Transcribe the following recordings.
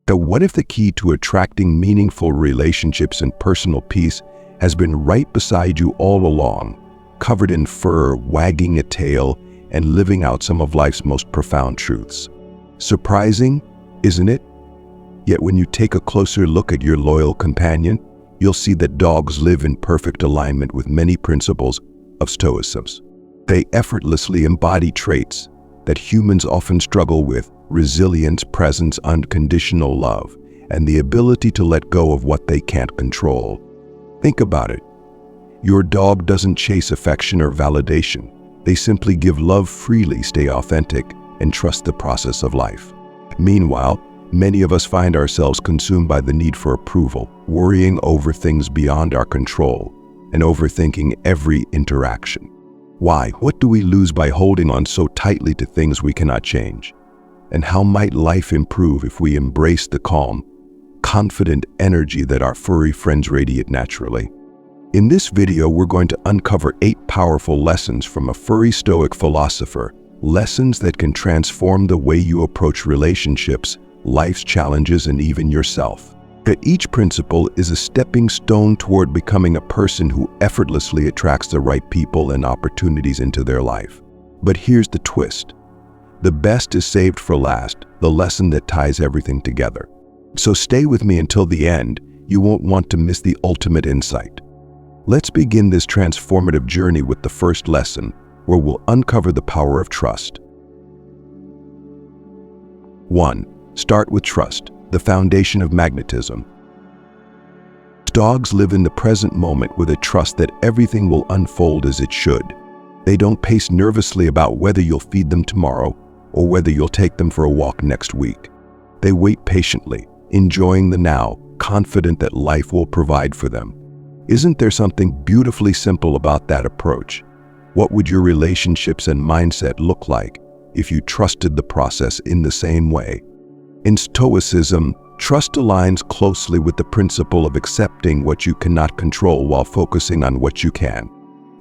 So what if the key to attracting meaningful relationships and personal peace has been right beside you all along, covered in fur, wagging a tail, and living out some of life's most profound truths? Surprising, isn't it? Yet when you take a closer look at your loyal companion, you'll see that dogs live in perfect alignment with many principles of Stoicism. They effortlessly embody traits that humans often struggle with: resilience, presence, unconditional love, and the ability to let go of what they can't control. Think about it. Your dog doesn't chase affection or validation. They simply give love freely, stay authentic, and trust the process of life. Meanwhile, many of us find ourselves consumed by the need for approval, worrying over things beyond our control, and overthinking every interaction. Why? What do we lose by holding on so tightly to things we cannot change? And how might life improve if we embrace the calm, confident energy that our furry friends radiate naturally? In this video, we're going to uncover 8 powerful lessons from a furry Stoic philosopher, lessons that can transform the way you approach relationships, life's challenges, and even yourself. That each principle is a stepping stone toward becoming a person who effortlessly attracts the right people and opportunities into their life. But here's the twist. The best is saved for last, the lesson that ties everything together. So stay with me until the end. You won't want to miss the ultimate insight. Let's begin this transformative journey with the first lesson, where we'll uncover the power of trust. 1. Start with trust, the foundation of magnetism. Dogs live in the present moment with a trust that everything will unfold as it should. They don't pace nervously about whether you'll feed them tomorrow or whether you'll take them for a walk next week. They wait patiently, enjoying the now, confident that life will provide for them. Isn't there something beautifully simple about that approach? What would your relationships and mindset look like if you trusted the process in the same way? In Stoicism, trust aligns closely with the principle of accepting what you cannot control while focusing on what you can.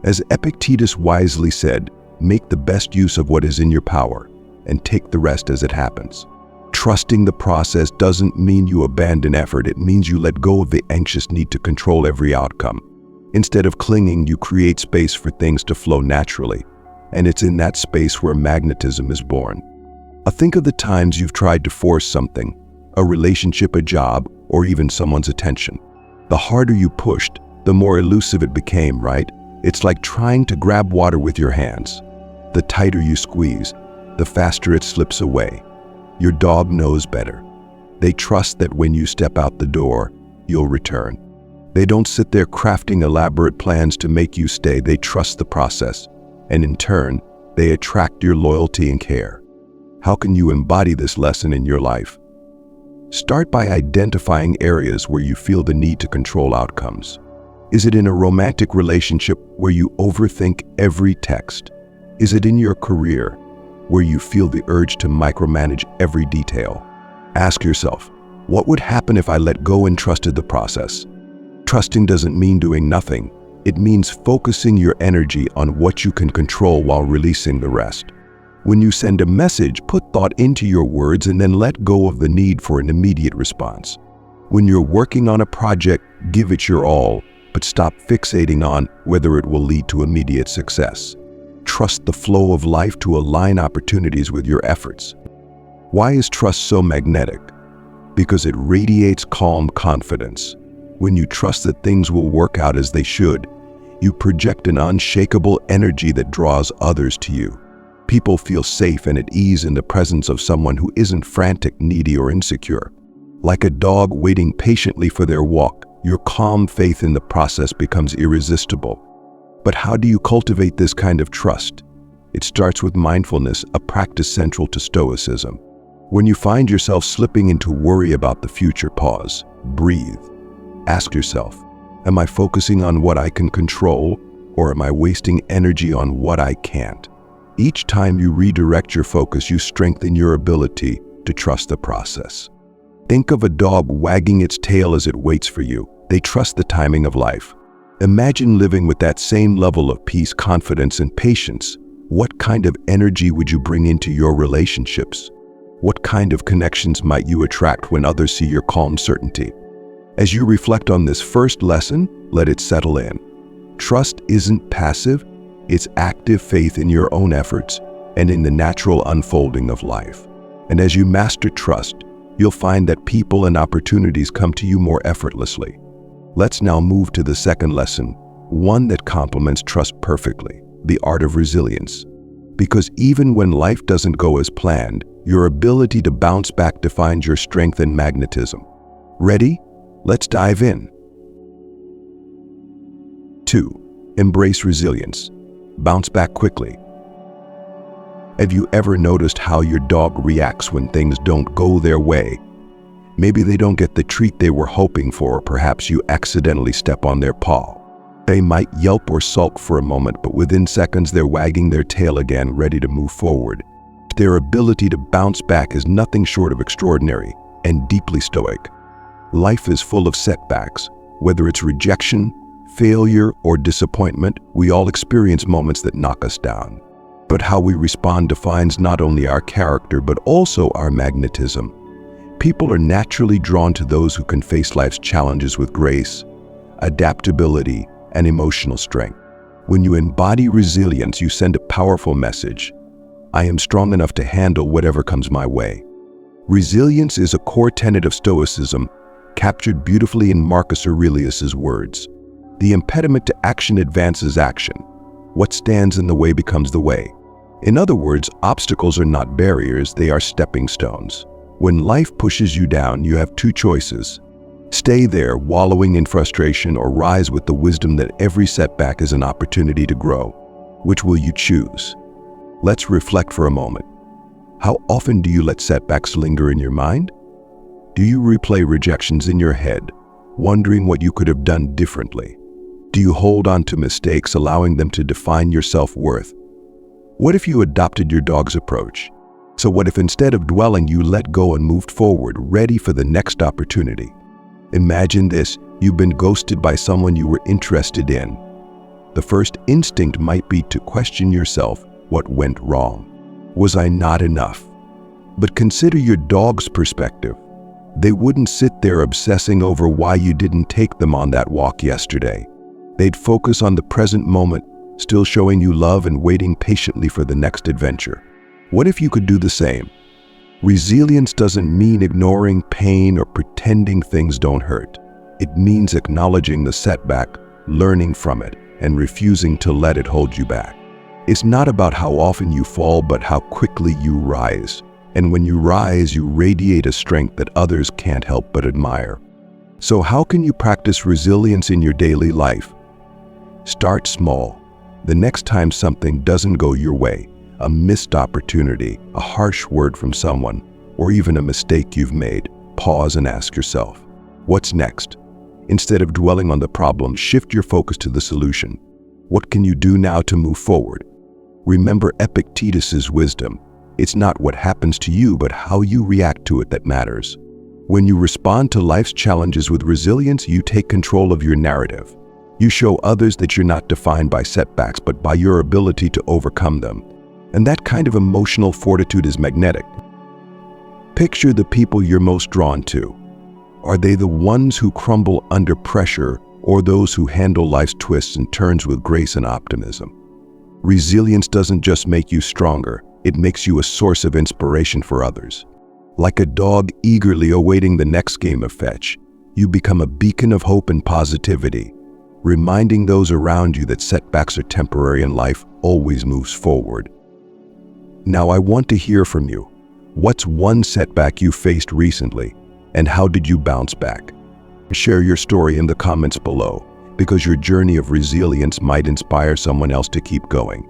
As Epictetus wisely said, make the best use of what is in your power and take the rest as it happens. Trusting the process doesn't mean you abandon effort. It means you let go of the anxious need to control every outcome. Instead of clinging, you create space for things to flow naturally. And it's in that space where magnetism is born. Think of the times you've tried to force something, a relationship, a job, or even someone's attention. The harder you pushed, the more elusive it became, right? It's like trying to grab water with your hands. The tighter you squeeze, the faster it slips away. Your dog knows better. They trust that when you step out the door, you'll return. They don't sit there crafting elaborate plans to make you stay. They trust the process, and in turn, they attract your loyalty and care. How can you embody this lesson in your life? Start by identifying areas where you feel the need to control outcomes. Is it in a romantic relationship where you overthink every text? Is it in your career where you feel the urge to micromanage every detail? Ask yourself, what would happen if I let go and trusted the process? Trusting doesn't mean doing nothing. It means focusing your energy on what you can control while releasing the rest. When you send a message, put thought into your words and then let go of the need for an immediate response. When you're working on a project, give it your all, but stop fixating on whether it will lead to immediate success. Trust the flow of life to align opportunities with your efforts. Why is trust so magnetic? Because it radiates calm confidence. When you trust that things will work out as they should, you project an unshakable energy that draws others to you. People feel safe and at ease in the presence of someone who isn't frantic, needy, or insecure. Like a dog waiting patiently for their walk, your calm faith in the process becomes irresistible. But how do you cultivate this kind of trust? It starts with mindfulness, a practice central to Stoicism. When you find yourself slipping into worry about the future, pause, breathe. Ask yourself, am I focusing on what I can control, or am I wasting energy on what I can't? Each time you redirect your focus, you strengthen your ability to trust the process. Think of a dog wagging its tail as it waits for you. They trust the timing of life. Imagine living with that same level of peace, confidence, and patience. What kind of energy would you bring into your relationships? What kind of connections might you attract when others see your calm certainty? As you reflect on this first lesson, let it settle in. Trust isn't passive, it's active faith in your own efforts and in the natural unfolding of life. And as you master trust, you'll find that people and opportunities come to you more effortlessly. Let's now move to the second lesson, one that complements trust perfectly, the art of resilience. Because even when life doesn't go as planned, your ability to bounce back defines your strength and magnetism. Ready? Let's dive in. 2. Embrace resilience. Bounce back quickly. Have you ever noticed how your dog reacts when things don't go their way? Maybe they don't get the treat they were hoping for, or perhaps you accidentally step on their paw. They might yelp or sulk for a moment, but within seconds they're wagging their tail again, ready to move forward. Their ability to bounce back is nothing short of extraordinary and deeply stoic. Life is full of setbacks. Whether it's rejection, failure, or disappointment, we all experience moments that knock us down. But how we respond defines not only our character, but also our magnetism. People are naturally drawn to those who can face life's challenges with grace, adaptability, and emotional strength. When you embody resilience, you send a powerful message. I am strong enough to handle whatever comes my way. Resilience is a core tenet of Stoicism, captured beautifully in Marcus Aurelius's words. The impediment to action advances action. What stands in the way becomes the way. In other words, obstacles are not barriers, they are stepping stones. When life pushes you down, you have two choices. Stay there, wallowing in frustration, or rise with the wisdom that every setback is an opportunity to grow. Which will you choose? Let's reflect for a moment. How often do you let setbacks linger in your mind? Do you replay rejections in your head, wondering what you could have done differently? Do you hold on to mistakes, allowing them to define your self-worth? What if you adopted your dog's approach? So what if instead of dwelling, you let go and moved forward, ready for the next opportunity? Imagine this: you've been ghosted by someone you were interested in. The first instinct might be to question yourself. What went wrong? Was I not enough? But consider your dog's perspective. They wouldn't sit there obsessing over why you didn't take them on that walk yesterday. They'd focus on the present moment, still showing you love and waiting patiently for the next adventure. What if you could do the same? Resilience doesn't mean ignoring pain or pretending things don't hurt. It means acknowledging the setback, learning from it, and refusing to let it hold you back. It's not about how often you fall, but how quickly you rise. And when you rise, you radiate a strength that others can't help but admire. So how can you practice resilience in your daily life? Start small. The next time something doesn't go your way, a missed opportunity, a harsh word from someone, or even a mistake you've made, pause and ask yourself, what's next? Instead of dwelling on the problem, shift your focus to the solution. What can you do now to move forward? Remember Epictetus's wisdom. It's not what happens to you, but how you react to it that matters. When you respond to life's challenges with resilience, you take control of your narrative. You show others that you're not defined by setbacks, but by your ability to overcome them. And that kind of emotional fortitude is magnetic. Picture the people you're most drawn to. Are they the ones who crumble under pressure, or those who handle life's twists and turns with grace and optimism? Resilience doesn't just make you stronger, it makes you a source of inspiration for others. Like a dog eagerly awaiting the next game of fetch, you become a beacon of hope and positivity, reminding those around you that setbacks are temporary and life always moves forward. Now I want to hear from you. What's one setback you faced recently, and how did you bounce back? Share your story in the comments below, because your journey of resilience might inspire someone else to keep going.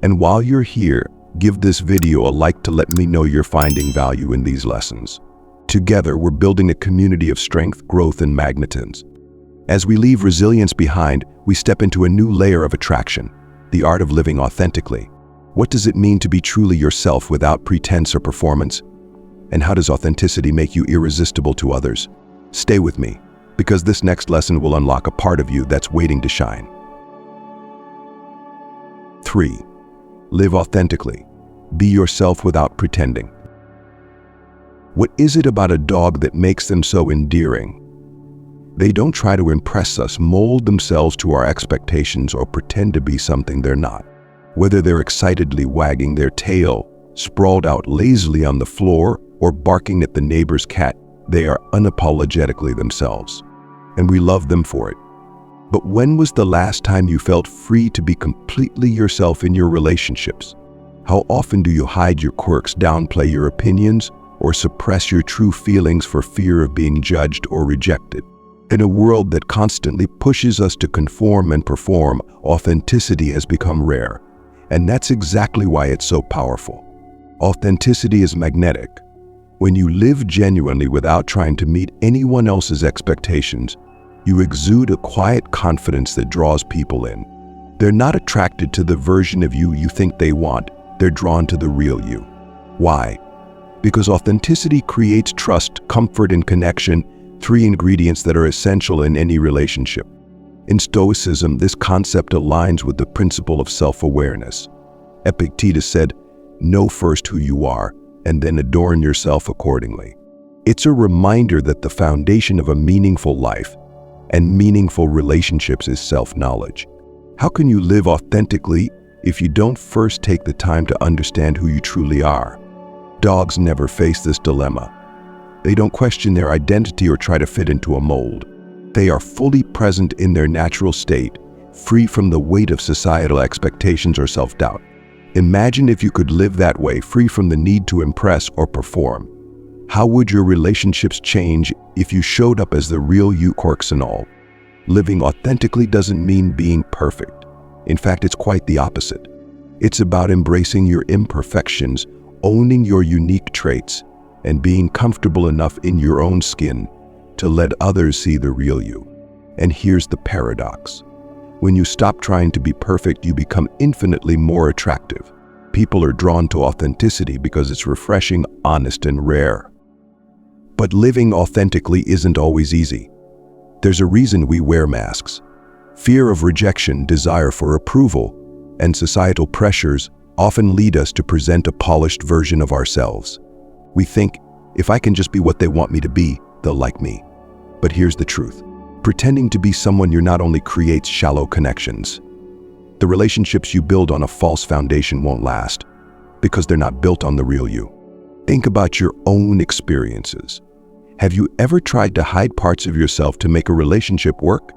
And while you're here, give this video a like to let me know you're finding value in these lessons. Together, we're building a community of strength, growth, and magnetism. As we leave resilience behind, we step into a new layer of attraction, the art of living authentically. What does it mean to be truly yourself without pretense or performance? And how does authenticity make you irresistible to others? Stay with me, because this next lesson will unlock a part of you that's waiting to shine. 3. Live authentically. Be yourself without pretending. What is it about a dog that makes them so endearing? They don't try to impress us, mold themselves to our expectations, or pretend to be something they're not. Whether they're excitedly wagging their tail, sprawled out lazily on the floor, or barking at the neighbor's cat, they are unapologetically themselves. And we love them for it. But when was the last time you felt free to be completely yourself in your relationships? How often do you hide your quirks, downplay your opinions, or suppress your true feelings for fear of being judged or rejected? In a world that constantly pushes us to conform and perform, authenticity has become rare. And that's exactly why it's so powerful. Authenticity is magnetic. When you live genuinely without trying to meet anyone else's expectations, you exude a quiet confidence that draws people in. They're not attracted to the version of you think they want, they're drawn to the real you. Why? Because authenticity creates trust, comfort, and connection, three ingredients that are essential in any relationship. In Stoicism, this concept aligns with the principle of self-awareness. Epictetus said, "Know first who you are, and then adorn yourself accordingly." It's a reminder that the foundation of a meaningful life and meaningful relationships is self-knowledge. How can you live authentically if you don't first take the time to understand who you truly are? Dogs never face this dilemma. They don't question their identity or try to fit into a mold. They are fully present in their natural state, free from the weight of societal expectations or self-doubt. Imagine if you could live that way, free from the need to impress or perform. How would your relationships change if you showed up as the real you, quirks and all? Living authentically doesn't mean being perfect. In fact, it's quite the opposite. It's about embracing your imperfections, owning your unique traits, and being comfortable enough in your own skin to let others see the real you. And here's the paradox. When you stop trying to be perfect, you become infinitely more attractive. People are drawn to authenticity because it's refreshing, honest, and rare. But living authentically isn't always easy. There's a reason we wear masks. Fear of rejection, desire for approval, and societal pressures often lead us to present a polished version of ourselves. We think, if I can just be what they want me to be, they'll like me. But here's the truth. Pretending to be someone you're not only creates shallow connections. The relationships you build on a false foundation won't last because they're not built on the real you. Think about your own experiences. Have you ever tried to hide parts of yourself to make a relationship work?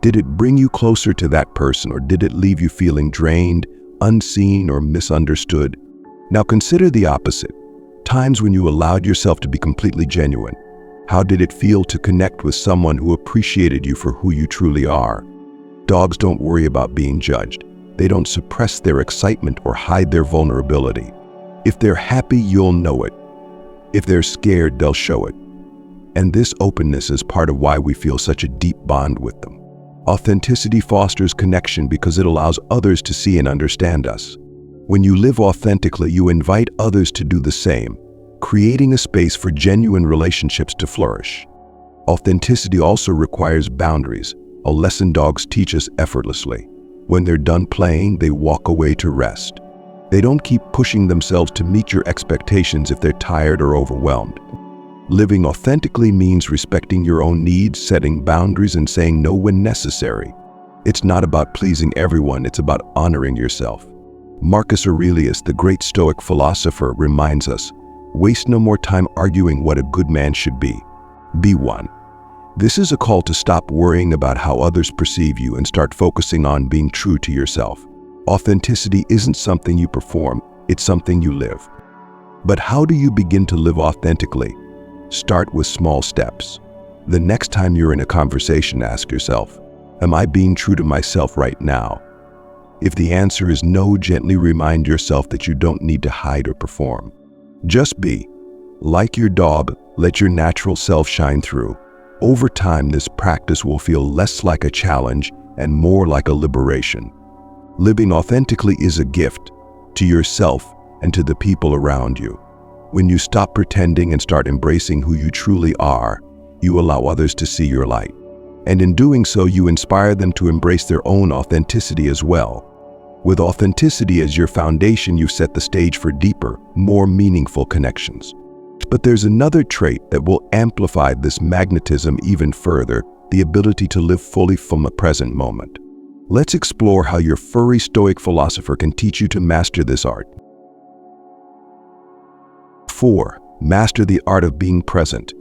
Did it bring you closer to that person, or did it leave you feeling drained, unseen, or misunderstood? Now consider the opposite. Times when you allowed yourself to be completely genuine. How did it feel to connect with someone who appreciated you for who you truly are? Dogs don't worry about being judged. They don't suppress their excitement or hide their vulnerability. If they're happy, you'll know it. If they're scared, they'll show it. And this openness is part of why we feel such a deep bond with them. Authenticity fosters connection because it allows others to see and understand us. When you live authentically, you invite others to do the same, creating a space for genuine relationships to flourish. Authenticity also requires boundaries, a lesson dogs teach us effortlessly. When they're done playing, they walk away to rest. They don't keep pushing themselves to meet your expectations if they're tired or overwhelmed. Living authentically means respecting your own needs, setting boundaries, and saying no when necessary. It's not about pleasing everyone, it's about honoring yourself. Marcus Aurelius, the great Stoic philosopher, reminds us, waste no more time arguing what a good man should be. Be one. This is a call to stop worrying about how others perceive you and start focusing on being true to yourself. Authenticity isn't something you perform, it's something you live. But how do you begin to live authentically? Start with small steps. The next time you're in a conversation, ask yourself, am I being true to myself right now? If the answer is no, gently remind yourself that you don't need to hide or perform. Just be. Like your dog, let your natural self shine through. Over time, this practice will feel less like a challenge and more like a liberation. Living authentically is a gift to yourself and to the people around you. When you stop pretending and start embracing who you truly are, you allow others to see your light. And in doing so, you inspire them to embrace their own authenticity as well. With authenticity as your foundation, you set the stage for deeper, more meaningful connections. But there's another trait that will amplify this magnetism even further, the ability to live fully from the present moment. Let's explore how your furry stoic philosopher can teach you to master this art. 4. Master the art of being present.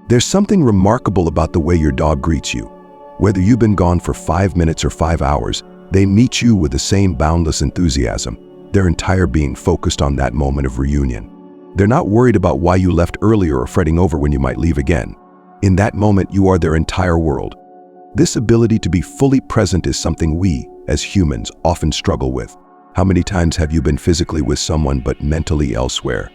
There's something remarkable about the way your dog greets you. Whether you've been gone for 5 minutes or 5 hours, they meet you with the same boundless enthusiasm, their entire being focused on that moment of reunion. They're not worried about why you left earlier or fretting over when you might leave again. In that moment, you are their entire world. This ability to be fully present is something we, as humans, often struggle with. How many times have you been physically with someone but mentally elsewhere?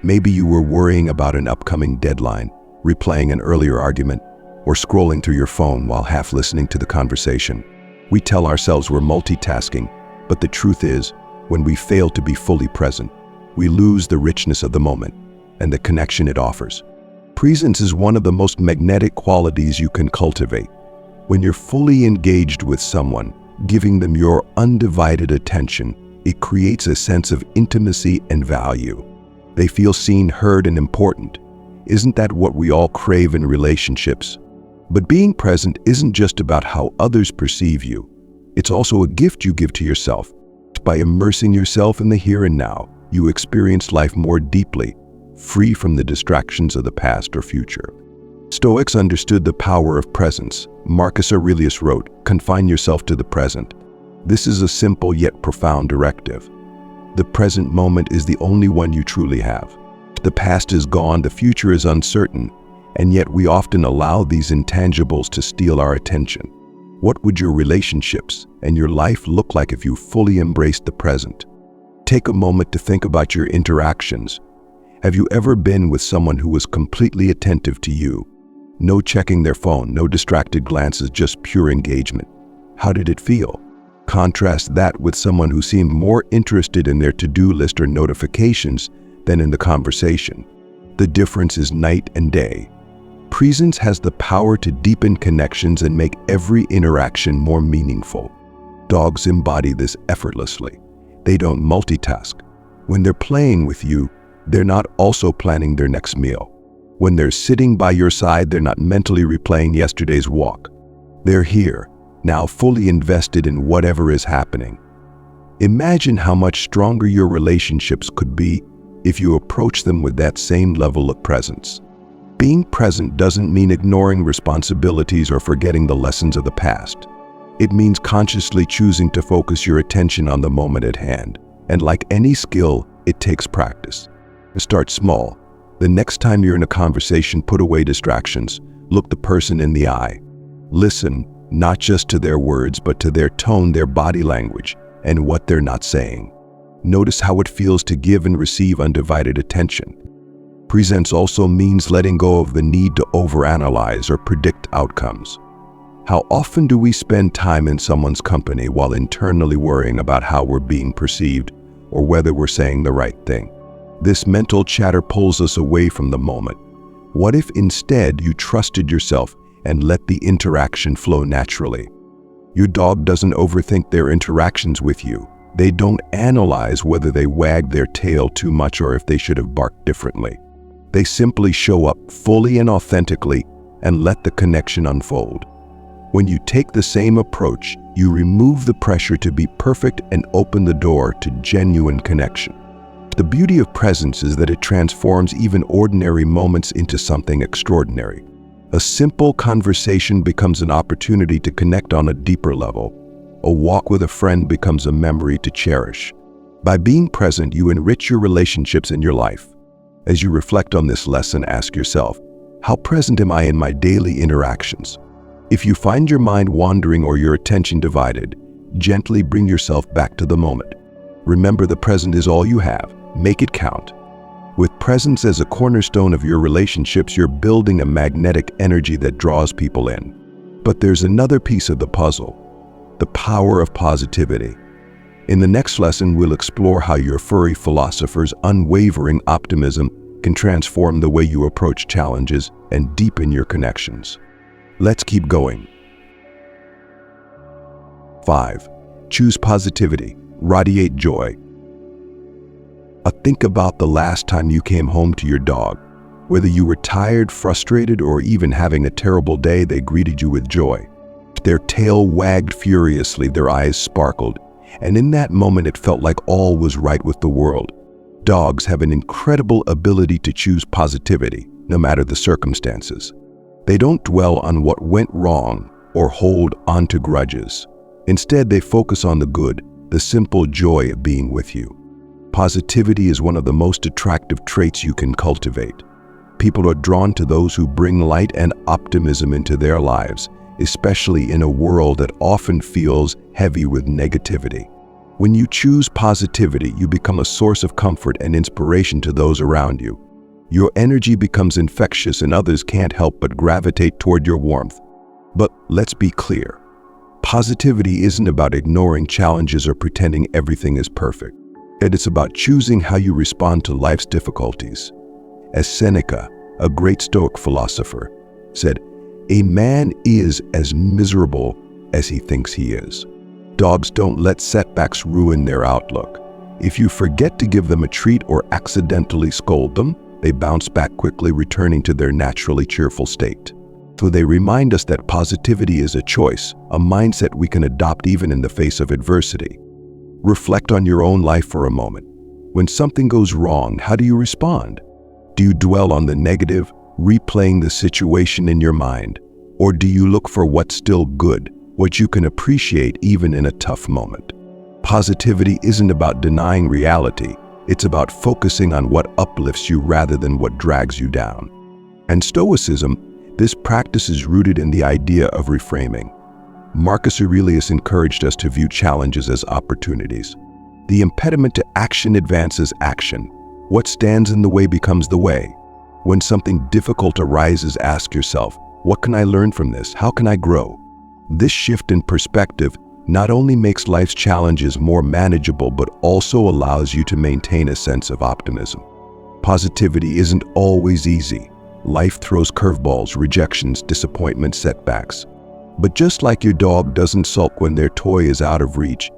Maybe you were worrying about an upcoming deadline, replaying an earlier argument, or scrolling through your phone while half listening to the conversation. We tell ourselves we're multitasking, but the truth is, when we fail to be fully present, we lose the richness of the moment and the connection it offers. Presence is one of the most magnetic qualities you can cultivate. When you're fully engaged with someone, giving them your undivided attention, it creates a sense of intimacy and value. They feel seen, heard, and important. Isn't that what we all crave in relationships? But being present isn't just about how others perceive you. It's also a gift you give to yourself. By immersing yourself in the here and now, you experience life more deeply, free from the distractions of the past or future. Stoics understood the power of presence. Marcus Aurelius wrote, "Confine yourself to the present." This is a simple yet profound directive. The present moment is the only one you truly have. The past is gone, the future is uncertain, and yet we often allow these intangibles to steal our attention. What would your relationships and your life look like if you fully embraced the present? Take a moment to think about your interactions. Have you ever been with someone who was completely attentive to you? No checking their phone, no distracted glances, just pure engagement. How did it feel? Contrast that with someone who seemed more interested in their to-do list or notifications than in the conversation. The difference is night and day. Presence has the power to deepen connections and make every interaction more meaningful. Dogs embody this effortlessly. They don't multitask. When they're playing with you, they're not also planning their next meal. When they're sitting by your side, they're not mentally replaying yesterday's walk. They're here, now fully invested in whatever is happening. Imagine how much stronger your relationships could be if you approach them with that same level of presence. Being present doesn't mean ignoring responsibilities or forgetting the lessons of the past. It means consciously choosing to focus your attention on the moment at hand. And like any skill, it takes practice. Start small. The next time you're in a conversation, put away distractions. Look the person in the eye. Listen, not just to their words, but to their tone, their body language, and what they're not saying. Notice how it feels to give and receive undivided attention. Presence also means letting go of the need to overanalyze or predict outcomes. How often do we spend time in someone's company while internally worrying about how we're being perceived or whether we're saying the right thing? This mental chatter pulls us away from the moment. What if instead you trusted yourself and let the interaction flow naturally? Your dog doesn't overthink their interactions with you. They don't analyze whether they wagged their tail too much or if they should have barked differently. They simply show up fully and authentically and let the connection unfold. When you take the same approach, you remove the pressure to be perfect and open the door to genuine connection. The beauty of presence is that it transforms even ordinary moments into something extraordinary. A simple conversation becomes an opportunity to connect on a deeper level. A walk with a friend becomes a memory to cherish. By being present, you enrich your relationships and your life. As you reflect on this lesson, ask yourself, how present am I in my daily interactions? If you find your mind wandering or your attention divided, gently bring yourself back to the moment. Remember, the present is all you have. Make it count. With presence as a cornerstone of your relationships, you're building a magnetic energy that draws people in. But there's another piece of the puzzle: the power of positivity. In the next lesson, we'll explore how your furry philosopher's unwavering optimism can transform the way you approach challenges and deepen your connections. Let's keep going. 5. Choose positivity. Radiate joy. Think about the last time you came home to your dog. Whether you were tired, frustrated, or even having a terrible day, they greeted you with joy. Their tail wagged furiously, their eyes sparkled, and in that moment it felt like all was right with the world. Dogs have an incredible ability to choose positivity, no matter the circumstances. They don't dwell on what went wrong or hold onto grudges. Instead, they focus on the good, the simple joy of being with you. Positivity is one of the most attractive traits you can cultivate. People are drawn to those who bring light and optimism into their lives, especially in a world that often feels heavy with negativity. When you choose positivity, you become a source of comfort and inspiration to those around you. Your energy becomes infectious and others can't help but gravitate toward your warmth. But let's be clear. Positivity isn't about ignoring challenges or pretending everything is perfect. It's about choosing how you respond to life's difficulties. As Seneca, a great Stoic philosopher, said, "A man is as miserable as he thinks he is." Dogs don't let setbacks ruin their outlook. If you forget to give them a treat or accidentally scold them, they bounce back quickly, returning to their naturally cheerful state. So they remind us that positivity is a choice, a mindset we can adopt even in the face of adversity. Reflect on your own life for a moment. When something goes wrong, how do you respond? Do you dwell on the negative, replaying the situation in your mind? Or do you look for what's still good, what you can appreciate even in a tough moment? Positivity isn't about denying reality. It's about focusing on what uplifts you rather than what drags you down. And Stoicism, this practice is rooted in the idea of reframing. Marcus Aurelius encouraged us to view challenges as opportunities. The impediment to action advances action. What stands in the way becomes the way. When something difficult arises, ask yourself, what can I learn from this? How can I grow? This shift in perspective not only makes life's challenges more manageable, but also allows you to maintain a sense of optimism. Positivity isn't always easy. Life throws curveballs, rejections, disappointments, setbacks. But just like your dog doesn't sulk when their toy is out of reach,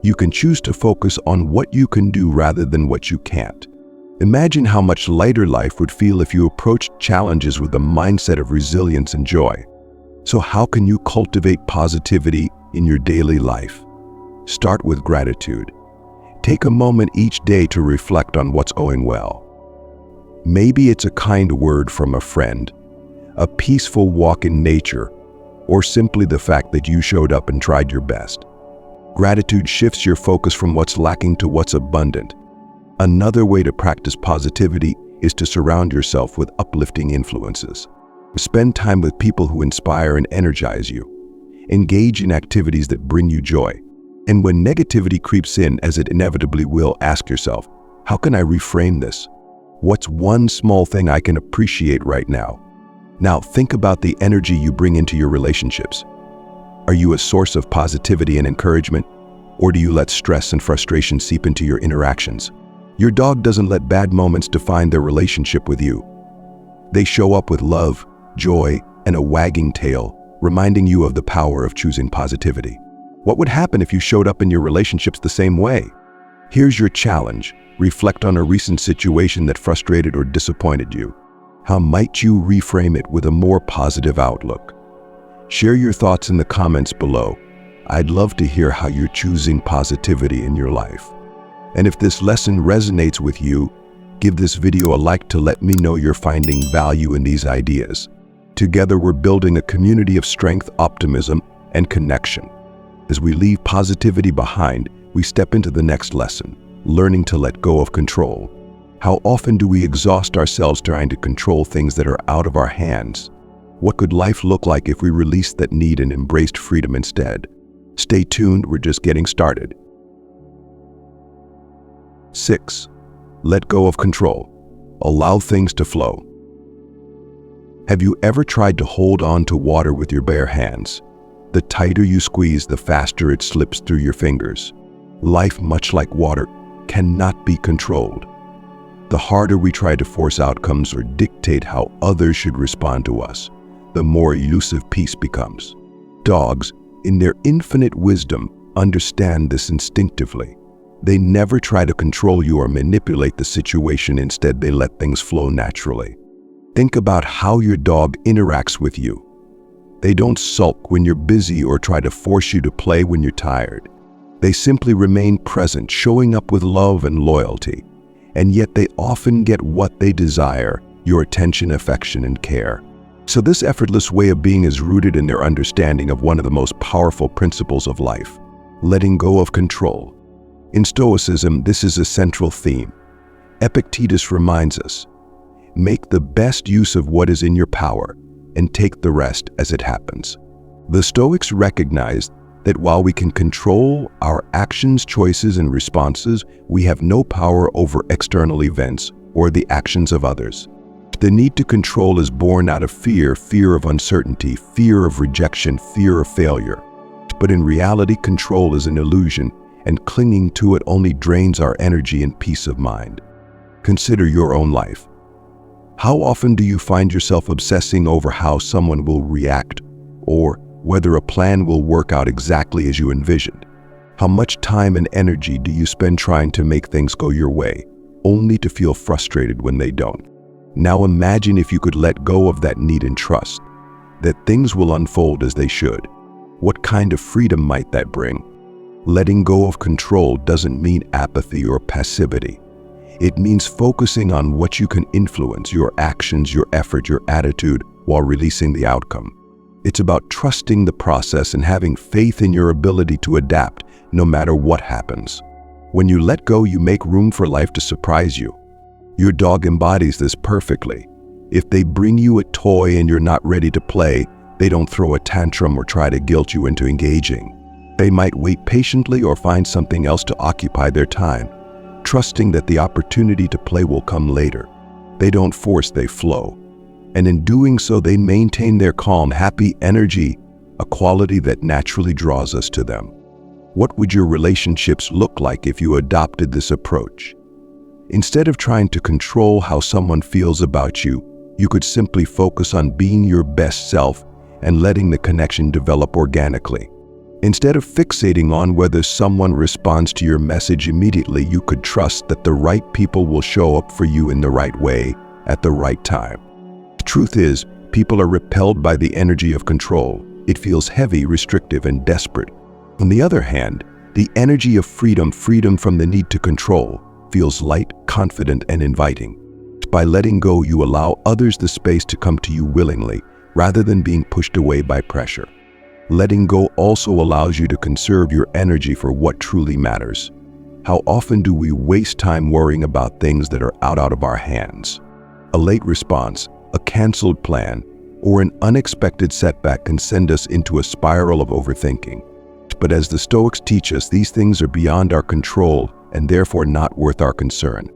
you can choose to focus on what you can do rather than what you can't. Imagine how much lighter life would feel if you approached challenges with a mindset of resilience and joy. So how can you cultivate positivity in your daily life? Start with gratitude. Take a moment each day to reflect on what's going well. Maybe it's a kind word from a friend, a peaceful walk in nature, or simply the fact that you showed up and tried your best. Gratitude shifts your focus from what's lacking to what's abundant. Another way to practice positivity is to surround yourself with uplifting influences. Spend time with people who inspire and energize you. Engage in activities that bring you joy. And when negativity creeps in, as it inevitably will, ask yourself, how can I reframe this? What's one small thing I can appreciate right now? Now think about the energy you bring into your relationships. Are you a source of positivity and encouragement? Or do you let stress and frustration seep into your interactions? Your dog doesn't let bad moments define their relationship with you. They show up with love, joy, and a wagging tail, reminding you of the power of choosing positivity. What would happen if you showed up in your relationships the same way? Here's your challenge. Reflect on a recent situation that frustrated or disappointed you. How might you reframe it with a more positive outlook? Share your thoughts in the comments below. I'd love to hear how you're choosing positivity in your life. And if this lesson resonates with you, give this video a like to let me know you're finding value in these ideas. Together, we're building a community of strength, optimism, and connection. As we leave positivity behind, we step into the next lesson, learning to let go of control. How often do we exhaust ourselves trying to control things that are out of our hands? What could life look like if we released that need and embraced freedom instead? Stay tuned, we're just getting started. 6. Let go of control. Allow things to flow. Have you ever tried to hold on to water with your bare hands? The tighter you squeeze, the faster it slips through your fingers. Life, much like water, cannot be controlled. The harder we try to force outcomes or dictate how others should respond to us, the more elusive peace becomes. Dogs, in their infinite wisdom, understand this instinctively. They never try to control you or manipulate the situation. Instead, they let things flow naturally. Think about how your dog interacts with you. They don't sulk when you're busy or try to force you to play when you're tired. They simply remain present, showing up with love and loyalty. And yet they often get what they desire: your attention, affection, and care. So this effortless way of being is rooted in their understanding of one of the most powerful principles of life: letting go of control. In Stoicism, this is a central theme. Epictetus reminds us, make the best use of what is in your power and take the rest as it happens. The Stoics recognized that while we can control our actions, choices, and responses, we have no power over external events or the actions of others. The need to control is born out of fear of uncertainty, fear of rejection, fear of failure. But in reality, control is an illusion, and clinging to it only drains our energy and peace of mind. Consider your own life. How often do you find yourself obsessing over how someone will react, or whether a plan will work out exactly as you envisioned? How much time and energy do you spend trying to make things go your way, only to feel frustrated when they don't? Now imagine if you could let go of that need and trust that things will unfold as they should. What kind of freedom might that bring? Letting go of control doesn't mean apathy or passivity. It means focusing on what you can influence: your actions, your effort, your attitude, while releasing the outcome. It's about trusting the process and having faith in your ability to adapt no matter what happens. When you let go, you make room for life to surprise you. Your dog embodies this perfectly. If they bring you a toy and you're not ready to play, they don't throw a tantrum or try to guilt you into engaging. They might wait patiently or find something else to occupy their time, trusting that the opportunity to play will come later. They don't force, they flow. And in doing so, they maintain their calm, happy energy, a quality that naturally draws us to them. What would your relationships look like if you adopted this approach? Instead of trying to control how someone feels about you, you could simply focus on being your best self and letting the connection develop organically. Instead of fixating on whether someone responds to your message immediately, you could trust that the right people will show up for you in the right way at the right time. The truth is, people are repelled by the energy of control. It feels heavy, restrictive, and desperate. On the other hand, the energy of freedom from the need to control, feels light, confident, and inviting. By letting go, you allow others the space to come to you willingly, rather than being pushed away by pressure. Letting go also allows you to conserve your energy for what truly matters. How often do we waste time worrying about things that are out of our hands? A late response, a canceled plan, or an unexpected setback can send us into a spiral of overthinking. But as the Stoics teach us, these things are beyond our control and therefore not worth our concern.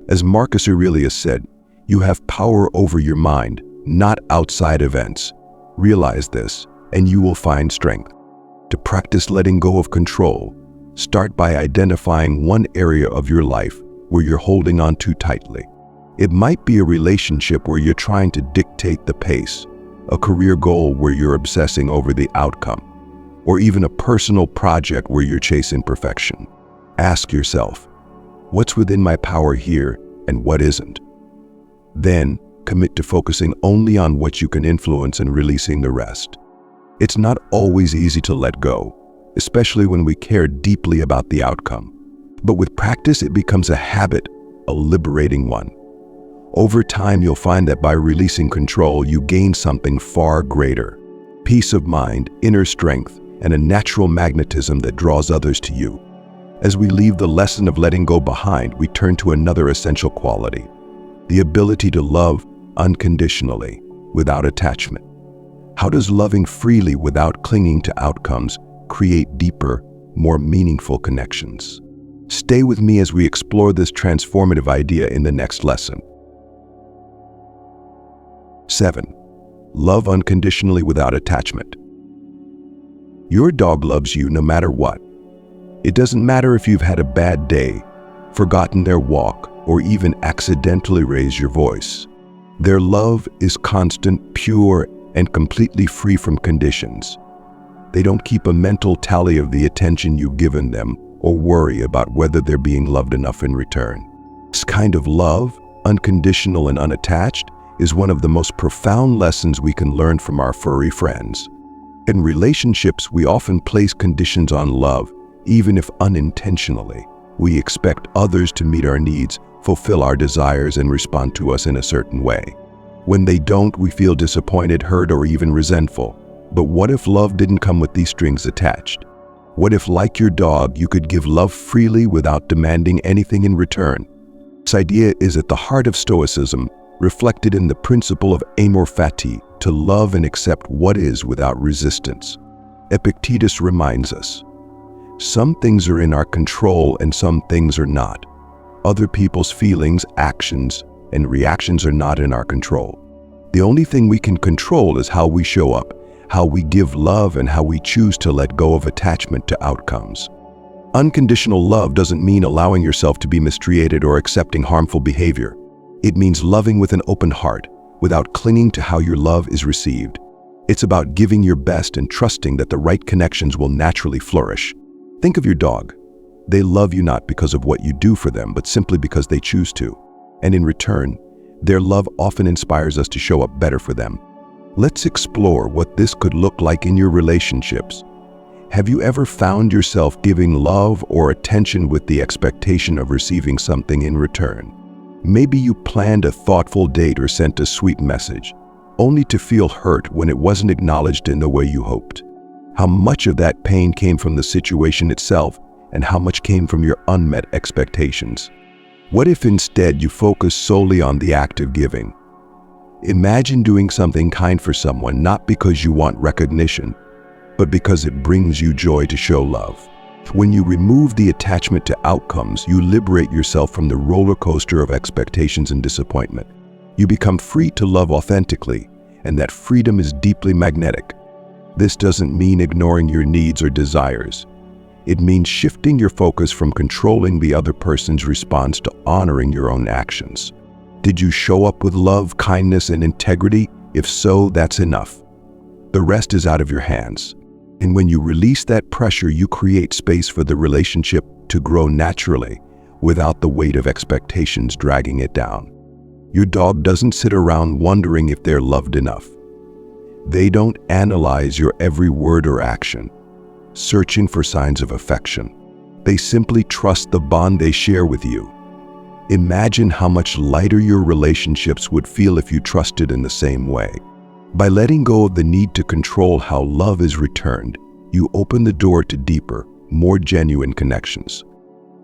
As Marcus Aurelius said, you have power over your mind, not outside events. Realize this, and you will find strength. To practice letting go of control, start by identifying one area of your life where you're holding on too tightly. It might be a relationship where you're trying to dictate the pace, a career goal where you're obsessing over the outcome, or even a personal project where you're chasing perfection. Ask yourself, what's within my power here and what isn't? Then, commit to focusing only on what you can influence and releasing the rest. It's not always easy to let go, especially when we care deeply about the outcome. But with practice, it becomes a habit, a liberating one. Over time, you'll find that by releasing control, you gain something far greater: peace of mind, inner strength, and a natural magnetism that draws others to you. As we leave the lesson of letting go behind, we turn to another essential quality: the ability to love unconditionally, without attachment. How does loving freely without clinging to outcomes create deeper, more meaningful connections? Stay with me as we explore this transformative idea in the next lesson. 7. Love unconditionally without attachment. Your dog loves you no matter what. It doesn't matter if you've had a bad day, forgotten their walk, or even accidentally raised your voice. Their love is constant, pure, and completely free from conditions. They don't keep a mental tally of the attention you've given them or worry about whether they're being loved enough in return. This kind of love, unconditional and unattached, is one of the most profound lessons we can learn from our furry friends. In relationships, we often place conditions on love, even if unintentionally. We expect others to meet our needs, fulfill our desires, and respond to us in a certain way. When they don't, we feel disappointed, hurt, or even resentful. But what if love didn't come with these strings attached? What if, like your dog, you could give love freely without demanding anything in return? This idea is at the heart of Stoicism, reflected in the principle of amor fati, to love and accept what is without resistance. Epictetus reminds us, some things are in our control and some things are not. Other people's feelings, actions, and reactions are not in our control. The only thing we can control is how we show up, how we give love, and how we choose to let go of attachment to outcomes. Unconditional love doesn't mean allowing yourself to be mistreated or accepting harmful behavior. It means loving with an open heart, without clinging to how your love is received. It's about giving your best and trusting that the right connections will naturally flourish. Think of your dog. They love you not because of what you do for them, but simply because they choose to. And in return, their love often inspires us to show up better for them. Let's explore what this could look like in your relationships. Have you ever found yourself giving love or attention with the expectation of receiving something in return? Maybe you planned a thoughtful date or sent a sweet message, only to feel hurt when it wasn't acknowledged in the way you hoped. How much of that pain came from the situation itself, and how much came from your unmet expectations? What if instead you focus solely on the act of giving? Imagine doing something kind for someone not because you want recognition, but because it brings you joy to show love. When you remove the attachment to outcomes, you liberate yourself from the roller coaster of expectations and disappointment. You become free to love authentically, and that freedom is deeply magnetic. This doesn't mean ignoring your needs or desires. It means shifting your focus from controlling the other person's response to honoring your own actions. Did you show up with love, kindness, and integrity? If so, that's enough. The rest is out of your hands. And when you release that pressure, you create space for the relationship to grow naturally, without the weight of expectations dragging it down. Your dog doesn't sit around wondering if they're loved enough. They don't analyze your every word or action, searching for signs of affection. They simply trust the bond they share with you. Imagine how much lighter your relationships would feel if you trusted in the same way. By letting go of the need to control how love is returned, you open the door to deeper, more genuine connections.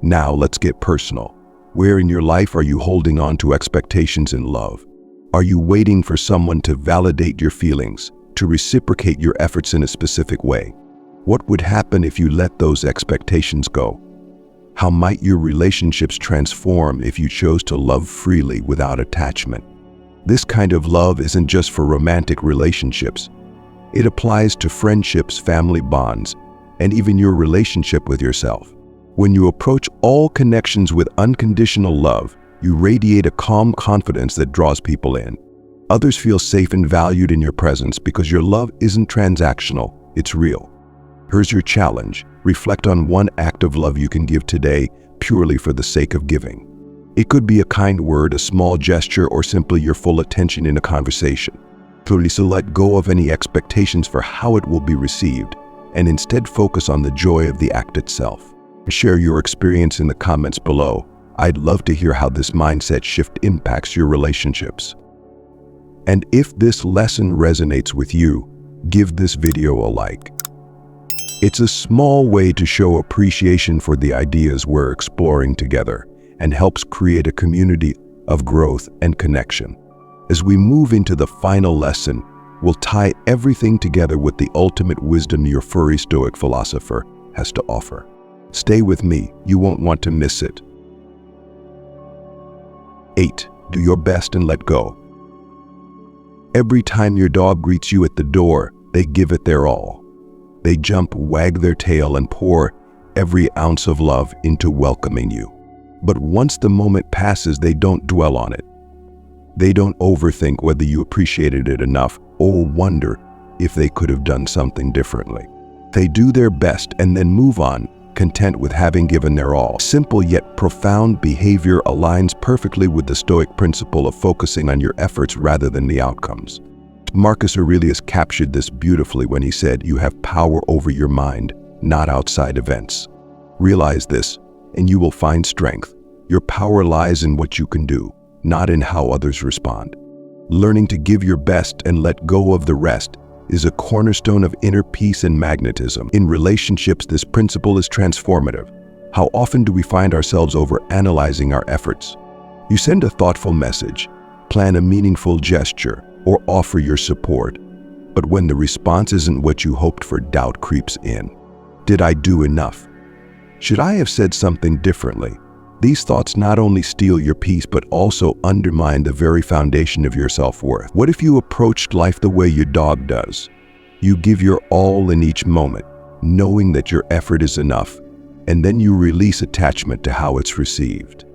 Now let's get personal. Where in your life are you holding on to expectations in love? Are you waiting for someone to validate your feelings, to reciprocate your efforts in a specific way? What would happen if you let those expectations go? How might your relationships transform if you chose to love freely without attachment? This kind of love isn't just for romantic relationships. It applies to friendships, family bonds, and even your relationship with yourself. When you approach all connections with unconditional love, you radiate a calm confidence that draws people in. Others feel safe and valued in your presence because your love isn't transactional, it's real. Here's your challenge. Reflect on one act of love you can give today purely for the sake of giving. It could be a kind word, a small gesture, or simply your full attention in a conversation. So let go of any expectations for how it will be received, and instead focus on the joy of the act itself. Share your experience in the comments below. I'd love to hear how this mindset shift impacts your relationships. And if this lesson resonates with you, give this video a like. It's a small way to show appreciation for the ideas we're exploring together and helps create a community of growth and connection. As we move into the final lesson, we'll tie everything together with the ultimate wisdom your furry stoic philosopher has to offer. Stay with me, you won't want to miss it. 8. Do your best and let go. Every time your dog greets you at the door, they give it their all. They jump, wag their tail, and pour every ounce of love into welcoming you. But once the moment passes, they don't dwell on it. They don't overthink whether you appreciated it enough or wonder if they could have done something differently. They do their best and then move on, content with having given their all. Simple yet profound behavior aligns perfectly with the Stoic principle of focusing on your efforts rather than the outcomes. Marcus Aurelius captured this beautifully when he said, "You have power over your mind, not outside events." Realize this, and you will find strength. Your power lies in what you can do, not in how others respond. Learning to give your best and let go of the rest is a cornerstone of inner peace and magnetism. In relationships, this principle is transformative. How often do we find ourselves overanalyzing our efforts? You send a thoughtful message, plan a meaningful gesture, or offer your support. But when the response isn't what you hoped for, doubt creeps in. Did I do enough? Should I have said something differently? These thoughts not only steal your peace, but also undermine the very foundation of your self-worth. What if you approached life the way your dog does? You give your all in each moment, knowing that your effort is enough, and then you release attachment to how it's received.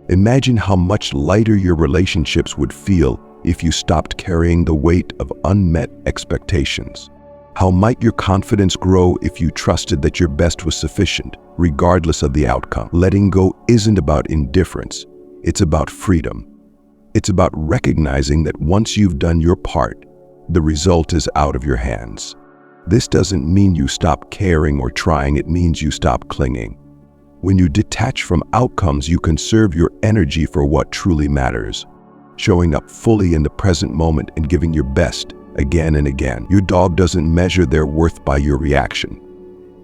Imagine how much lighter your relationships would feel if you stopped carrying the weight of unmet expectations. How might your confidence grow if you trusted that your best was sufficient, regardless of the outcome? Letting go isn't about indifference, it's about freedom. It's about recognizing that once you've done your part, the result is out of your hands. This doesn't mean you stop caring or trying, it means you stop clinging. When you detach from outcomes, you conserve your energy for what truly matters, showing up fully in the present moment and giving your best again and again. Your dog doesn't measure their worth by your reaction.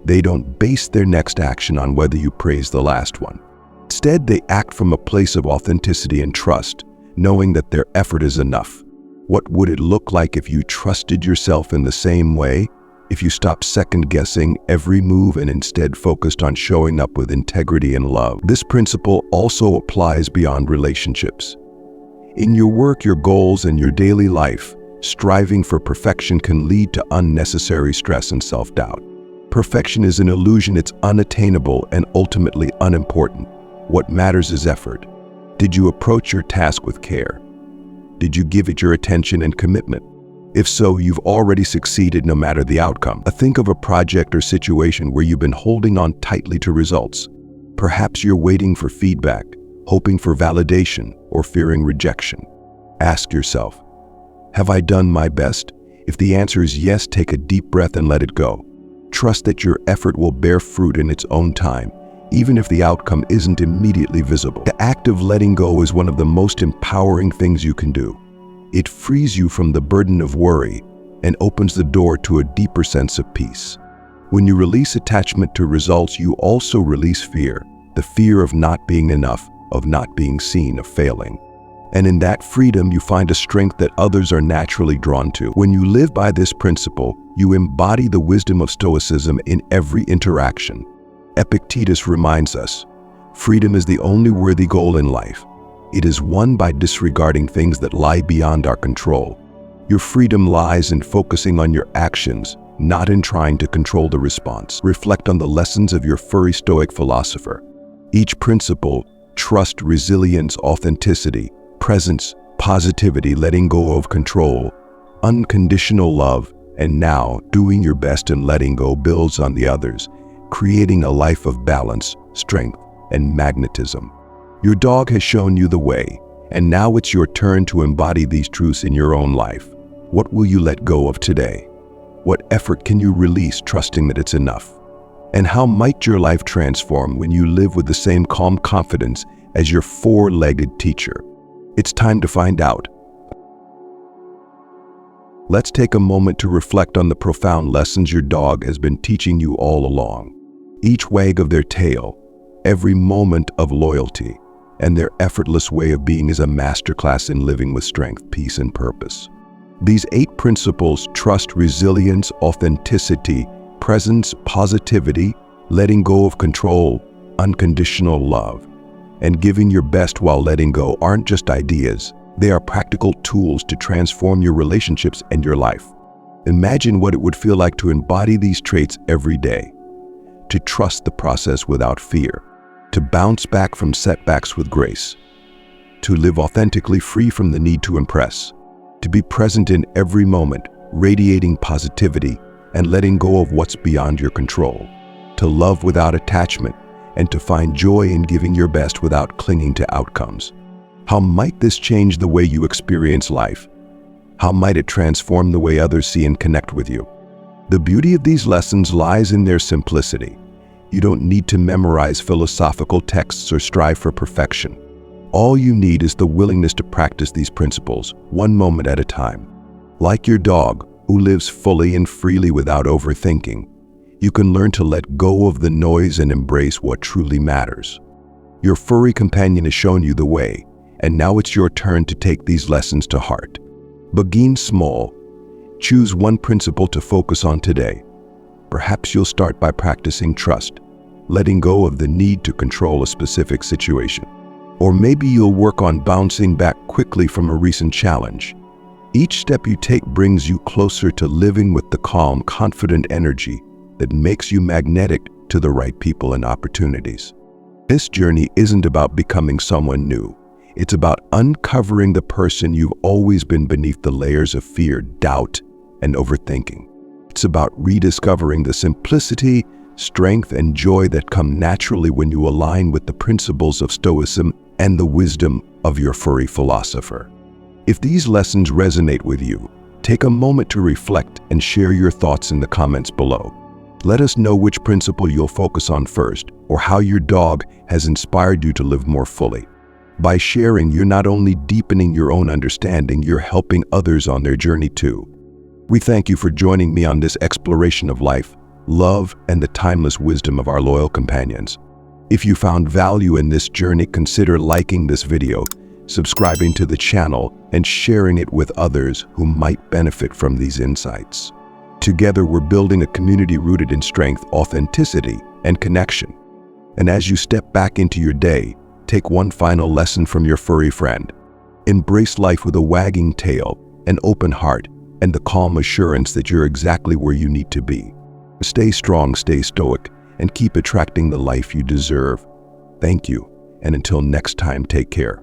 They don't base their next action on whether you praise the last one. Instead, they act from a place of authenticity and trust, knowing that their effort is enough. What would it look like if you trusted yourself in the same way? If you stopped second-guessing every move and instead focused on showing up with integrity and love? This principle also applies beyond relationships. In your work, your goals, and your daily life, striving for perfection can lead to unnecessary stress and self-doubt. Perfection is an illusion, it's unattainable and ultimately unimportant. What matters is effort. Did you approach your task with care? Did you give it your attention and commitment? If so, you've already succeeded no matter the outcome. Think of a project or situation where you've been holding on tightly to results. Perhaps you're waiting for feedback, hoping for validation, or fearing rejection. Ask yourself, have I done my best? If the answer is yes, take a deep breath and let it go. Trust that your effort will bear fruit in its own time, even if the outcome isn't immediately visible. The act of letting go is one of the most empowering things you can do. It frees you from the burden of worry and opens the door to a deeper sense of peace. When you release attachment to results, you also release fear, the fear of not being enough, of not being seen, of failing. And in that freedom, you find a strength that others are naturally drawn to. When you live by this principle, you embody the wisdom of Stoicism in every interaction. Epictetus reminds us, freedom is the only worthy goal in life. It is won by disregarding things that lie beyond our control. Your freedom lies in focusing on your actions, not in trying to control the response. Reflect on the lessons of your furry Stoic philosopher. Each principle, trust, resilience, authenticity, presence, positivity, letting go of control, unconditional love, and now doing your best and letting go builds on the others, creating a life of balance, strength, and magnetism. Your dog has shown you the way, and now it's your turn to embody these truths in your own life. What will you let go of today? What effort can you release, trusting that it's enough? And how might your life transform when you live with the same calm confidence as your four-legged teacher? It's time to find out. Let's take a moment to reflect on the profound lessons your dog has been teaching you all along. Each wag of their tail, every moment of loyalty, and their effortless way of being is a masterclass in living with strength, peace, and purpose. These 8 principles, trust, resilience, authenticity, presence, positivity, letting go of control, unconditional love, and giving your best while letting go, aren't just ideas. They are practical tools to transform your relationships and your life. Imagine what it would feel like to embody these traits every day, to trust the process without fear, to bounce back from setbacks with grace, to live authentically, free from the need to impress, to be present in every moment, radiating positivity and letting go of what's beyond your control. to love without attachment, and to find joy in giving your best without clinging to outcomes. How might this change the way you experience life? How might it transform the way others see and connect with you? The beauty of these lessons lies in their simplicity. You don't need to memorize philosophical texts or strive for perfection. All you need is the willingness to practice these principles, one moment at a time. Like your dog, who lives fully and freely without overthinking, you can learn to let go of the noise and embrace what truly matters. Your furry companion has shown you the way, and now it's your turn to take these lessons to heart. Begin small. Choose one principle to focus on today. Perhaps you'll start by practicing trust, letting go of the need to control a specific situation. Or maybe you'll work on bouncing back quickly from a recent challenge. Each step you take brings you closer to living with the calm, confident energy that makes you magnetic to the right people and opportunities. This journey isn't about becoming someone new. It's about uncovering the person you've always been beneath the layers of fear, doubt, and overthinking. It's about rediscovering the simplicity, strength, and joy that come naturally when you align with the principles of Stoicism and the wisdom of your furry philosopher. If these lessons resonate with you, take a moment to reflect and share your thoughts in the comments below. Let us know which principle you'll focus on first, or how your dog has inspired you to live more fully. By sharing, you're not only deepening your own understanding, you're helping others on their journey too. We thank you for joining me on this exploration of life, love, and the timeless wisdom of our loyal companions. If you found value in this journey, consider liking this video, subscribing to the channel, and sharing it with others who might benefit from these insights. Together, we're building a community rooted in strength, authenticity, and connection. And as you step back into your day, take one final lesson from your furry friend. Embrace life with a wagging tail, an open heart, and the calm assurance that you're exactly where you need to be. Stay strong, stay stoic, and keep attracting the life you deserve. Thank you, and until next time, take care.